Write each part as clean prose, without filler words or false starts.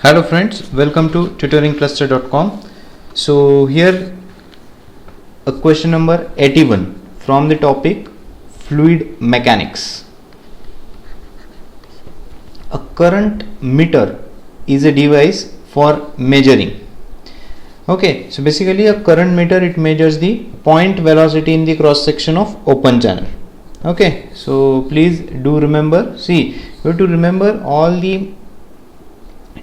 Hello friends, welcome to tutoringcluster.com. So here a question number 81 from the topic fluid mechanics. A current meter is a device for measuring. Okay, so basically a current meter, it measures the point velocity in the cross section of open channel. Okay, so please do remember, see, you have to remember all the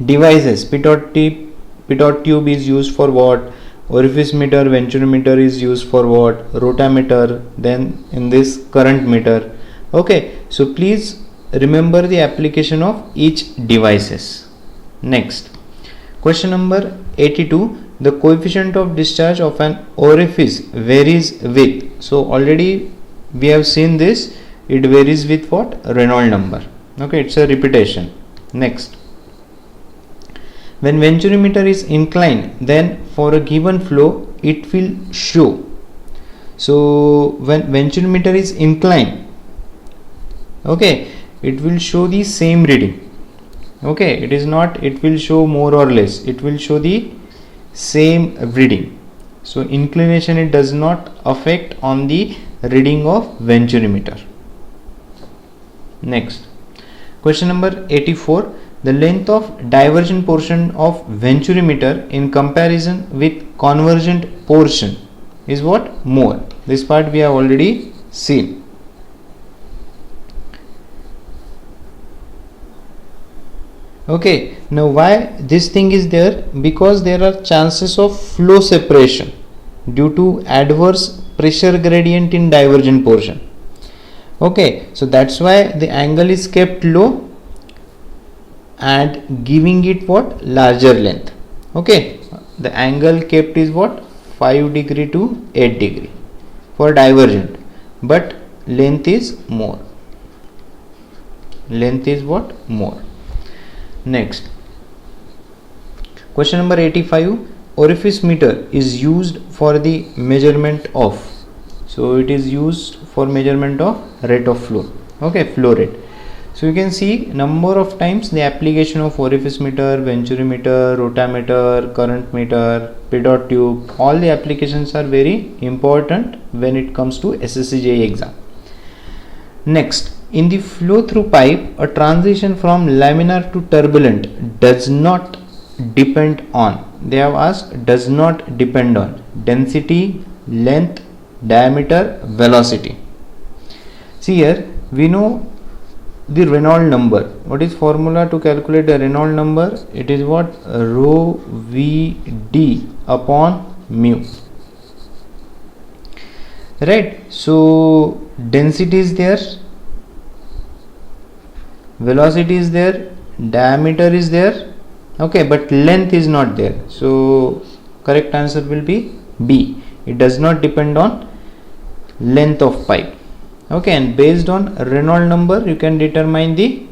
devices. Pitot tube is used for what, orifice meter, venturimeter is used for what, rotameter, then in this current meter. Okay, so please remember the application of each devices. Next, question number 82. The coefficient of discharge of an orifice varies with, so already we have seen this, it varies with what, Reynolds number. Okay, it's a repetition. Next, when venturimeter is inclined, then for a given flow it will show. So when venturimeter is inclined, okay, it will show the same reading. Okay, it is not, it will show more or less, it will show the same reading. So inclination, it does not affect on the reading of venturimeter. Next, question number 84. The length of divergent portion of venturimeter in comparison with convergent portion is what? More. This part we have already seen. Okay, now why this thing is there? Because there are chances of flow separation due to adverse pressure gradient in divergent portion. Okay, so that's why the angle is kept low and giving it what, larger length. Okay, the angle kept is what, 5 degree to 8 degree for divergent, but length is more. Length is what, more. Next, question number 85. Orifice meter is used for the measurement of, so it is used for measurement of rate of flow. Okay, flow rate. So you can see number of times the application of orifice meter, venturimeter, rotameter, current meter, pitot tube, all the applications are very important when it comes to SSC exam. Next, in the flow through pipe, a transition from laminar to turbulent does not depend on, they have asked, does not depend on density, length, diameter, velocity. See here, we know the Reynolds number. What is formula to calculate the Reynolds number? It is what, rho Vd upon mu. Right, so density is there, velocity is there, diameter is there, okay, but length is not there. So correct answer will be B. It does not depend on length of pipe. Okay, and based on Reynolds number you can determine the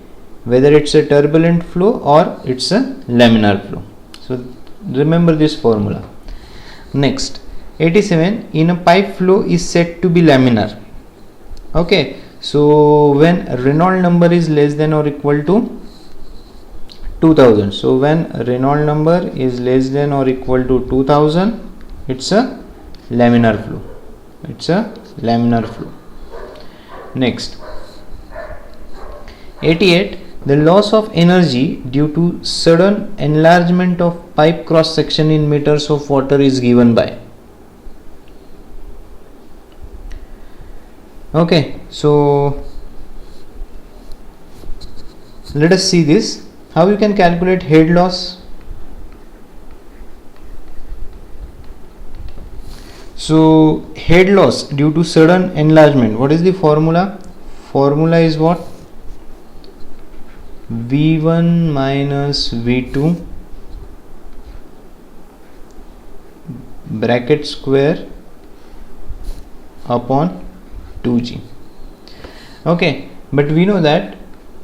whether it's a turbulent flow or it's a laminar flow. So remember this formula. Next, 87. In a pipe, flow is said to be laminar. Okay, so when Reynolds number is less than or equal to 2000, so when Reynolds number is less than or equal to 2000, it's a laminar flow. It's a laminar flow. Next, 88. The loss of energy due to sudden enlargement of pipe cross section in meters of water is given by. Okay, so let us see this. How you can calculate head loss? So head loss due to sudden enlargement, what is the formula? Formula is what? V1 minus V2 bracket square upon 2G. Okay, but we know that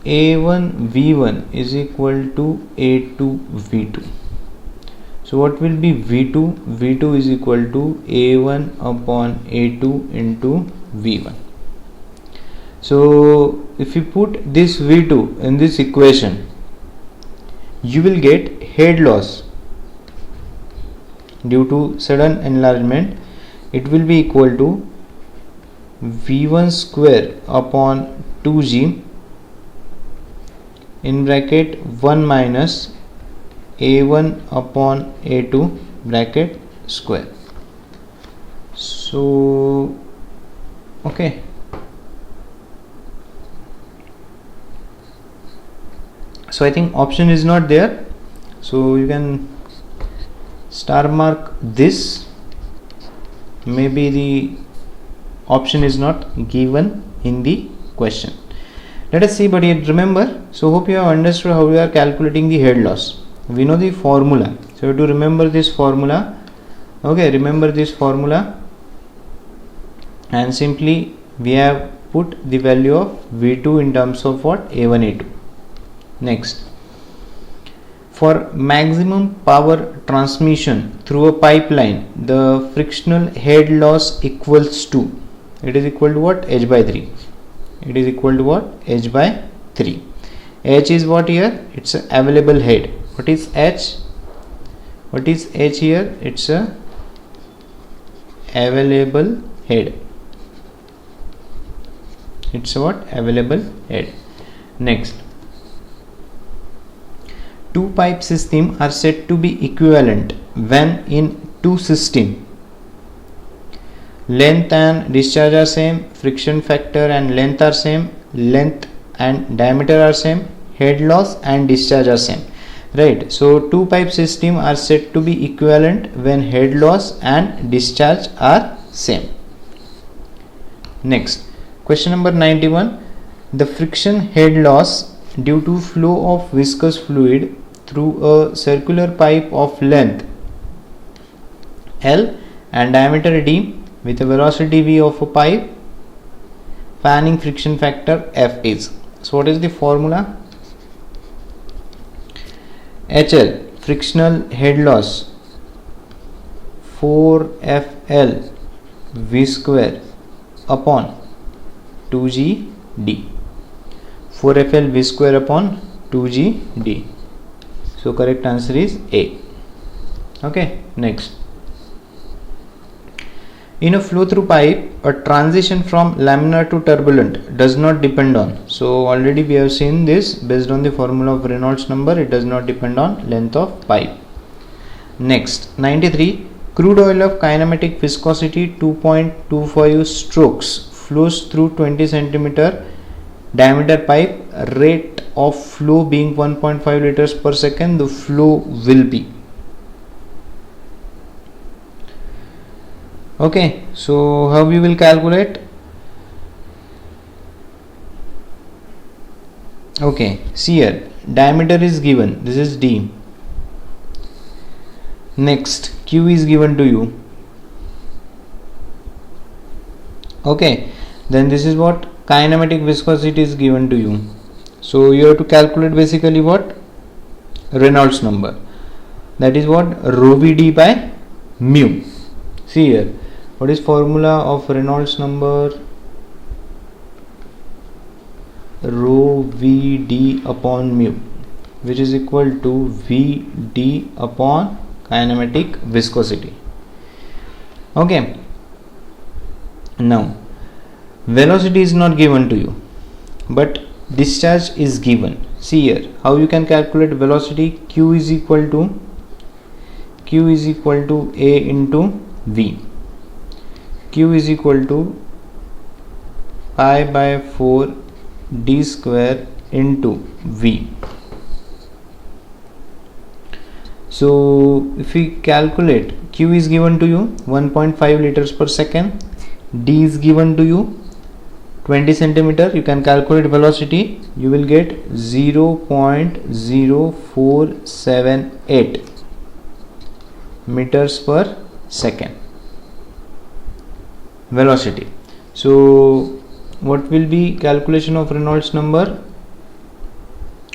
A1 V1 is equal to A2 V2. So what will be V2? V2 is equal to A1 upon A2 into V1. So if you put this V2 in this equation, you will get head loss due to sudden enlargement. It will be equal to V1 square upon 2g in bracket 1 minus A1 upon A2 bracket square. So okay, so I think option is not there, so you can star mark this. Maybe the option is not given in the question. Let us see, but yet remember, so hope you have understood how we are calculating the head loss. We know the formula, so you have to remember this formula. Okay, remember this formula, and simply we have put the value of V2 in terms of what? A1, A2. Next, for maximum power transmission through a pipeline, the frictional head loss equals to, it is equal to what? H by 3. It is equal to what? H by 3. H is what here? It's a available head. What is H? What is H here? It's a available head. It's a what? Available head. Next, two pipe system are said to be equivalent when in two system length and discharge are same, friction factor and length are same, length and diameter are same, head loss and discharge are same, right? So two pipe system are said to be equivalent when head loss and discharge are same. Next, question number 91. The friction head loss due to flow of viscous fluid through a circular pipe of length L and diameter D with a velocity v of a pipe fanning friction factor F is. So what is the formula? HL, frictional head loss, 4FL V square upon 2GD. 4FL V square upon 2GD. So correct answer is A. Okay, next. In a flow through pipe, a transition from laminar to turbulent does not depend on. So already we have seen this, based on the formula of Reynolds number, it does not depend on length of pipe. Next, 93. Crude oil of kinematic viscosity 2.25 strokes flows through 20 cm diameter pipe, rate of flow being 1.5 liters per second. The flow will be. Okay, so how we will calculate? Okay, see here, diameter is given, this is D. Next, Q is given to you. Okay, then this is what? Kinematic viscosity is given to you. So you have to calculate basically what? Reynolds number. That is what? Rho Vd by mu. See here, what is formula of Reynolds number? Rho Vd upon mu, which is equal to Vd upon kinematic viscosity. Okay, now velocity is not given to you, but discharge is given. See here, how you can calculate velocity? Q is equal to A into V. Q is equal to pi by 4 d square into V. So if we calculate, Q is given to you 1.5 liters per second, D is given to you 20 centimeter. You can calculate velocity, you will get 0.0478 meters per second velocity. So what will be calculation of Reynolds number?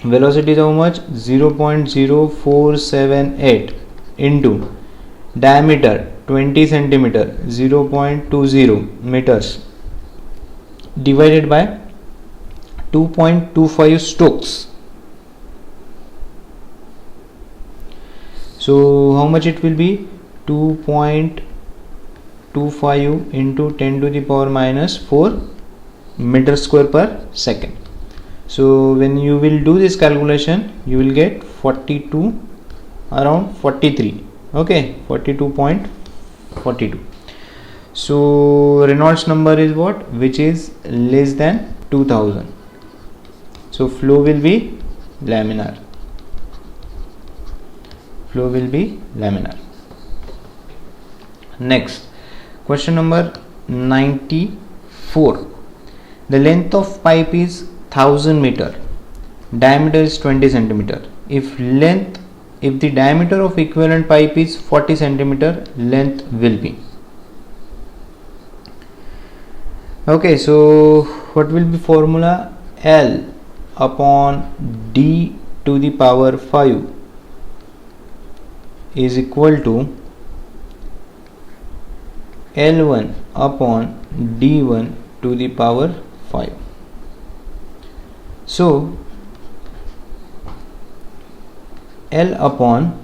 Velocity is how much? 0.0478 into diameter 20 centimeter, 0.20 meters, divided by 2.25 strokes. So how much it will be? 2.25 into 10 to the power minus 4 meter square per second. So when you will do this calculation, you will get 42, around 43. Okay, 42.42. So Reynolds number is what? Which is less than 2000. So flow will be laminar. Flow will be laminar. Next, question number 94. The length of pipe is 1000 meter. Diameter is 20 centimeter. If the diameter of equivalent pipe is 40 centimeter, length will be. Okay, so what will be formula? L upon D to the power 5 is equal to L1 upon D1 to the power 5. So L upon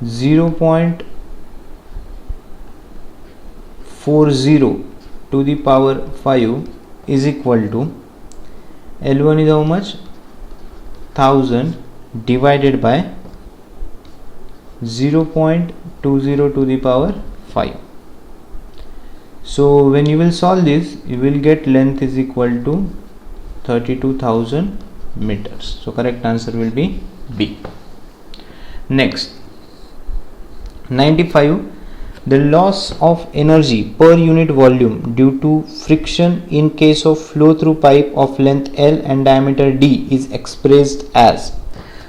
0.40 to the power 5 is equal to L1 is how much? 1000 divided by 0.20 to the power 5. So when you will solve this, you will get length is equal to 32,000 meters. So correct answer will be B. Next, 95. The loss of energy per unit volume due to friction in case of flow through pipe of length L and diameter D is expressed as.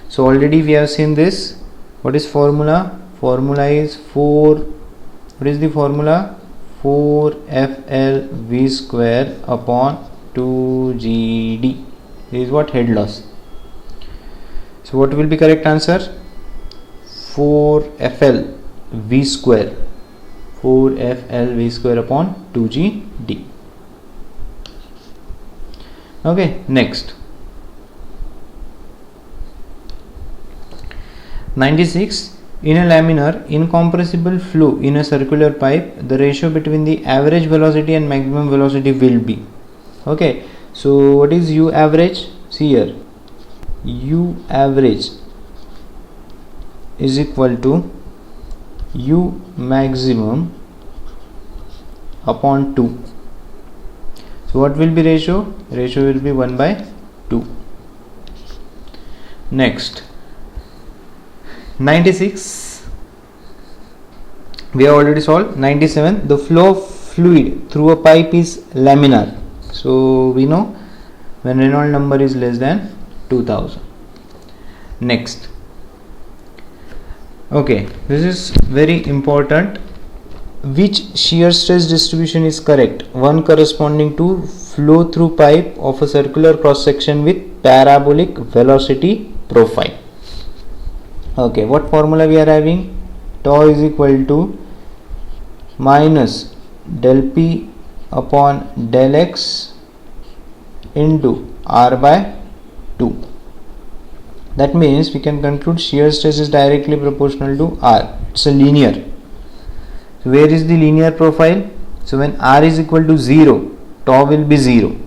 So already we have seen this. What is formula? Formula is 4. What is the formula? 4FL V square upon 2GD. This is what? Head loss. So what will be correct answer? 4FL V square. 4FL V square upon 2GD. Okay, next. 96. In a laminar incompressible flow in a circular pipe, the ratio between the average velocity and maximum velocity will be. Okay, so what is U average? See here, U average is equal to U maximum upon 2. So what will be ratio? Ratio will be 1 by 2. Next, 96 we have already solved. 97. The flow of fluid through a pipe is laminar. So we know when Reynolds number is less than 2000. Next, okay, this is very important. Which shear stress distribution is correct? One corresponding to flow through pipe of a circular cross section with parabolic velocity profile. Okay, what formula we are having? Tau is equal to minus del P upon del X into R by 2. That means we can conclude shear stress is directly proportional to R. It's a linear. So where is the linear profile? So when R is equal to 0, tau will be 0.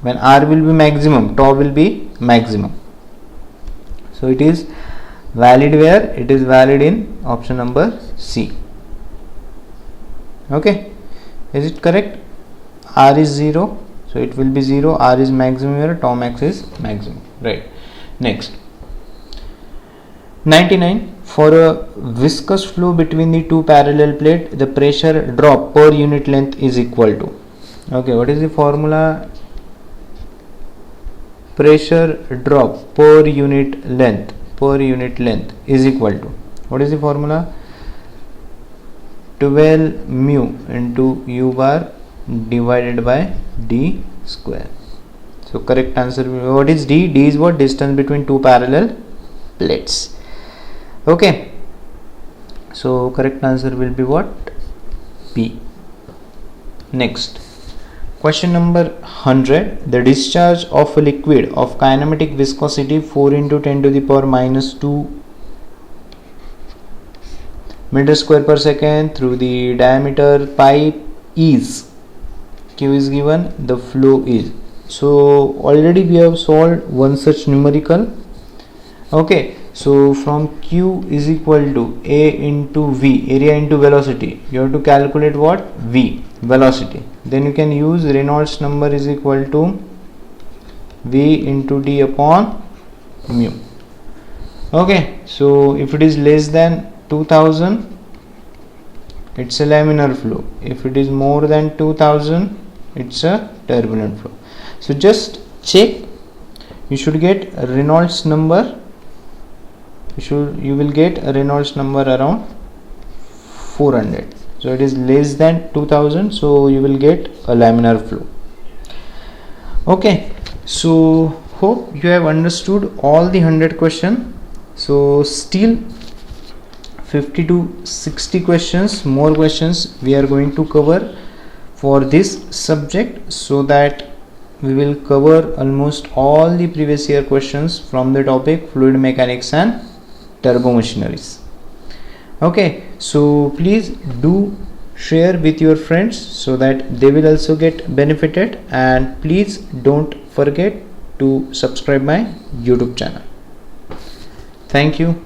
When R will be maximum, tau will be maximum. So it is valid where? It is valid in option number C. Okay, is it correct? R is 0, so it will be 0. R is maximum here, tau max is maximum, right? Next, 99. For a viscous flow between the two parallel plates, the pressure drop per unit length is equal to. Okay, what is the formula? Pressure drop per unit length is equal to, what is the formula? 12 mu into U bar divided by D square. So correct answer, what is D? D is what? Distance between two parallel plates. Okay, so correct answer will be what? P. Next, question number 100. The discharge of a liquid of kinematic viscosity 4 into 10 to the power minus 2 meter square per second through the diameter pipe is, Q is given, the flow is. So already we have solved one such numerical. Okay, so from Q is equal to A into V, area into velocity, you have to calculate what? V, velocity. Then you can use Reynolds number is equal to V into D upon mu. Okay, so if it is less than 2000, it's a laminar flow. If it is more than 2000, it's a turbulent flow. So just check, you should get a Reynolds number. You will get a Reynolds number around 400. So it is less than 2000, so you will get a laminar flow. Okay, so hope you have understood all the 100 question. So still 50 to 60 questions, more questions we are going to cover for this subject, so that we will cover almost all the previous year questions from the topic fluid mechanics and turbo machineries. Okay, so please do share with your friends so that they will also get benefited, and please don't forget to subscribe my YouTube channel. Thank you.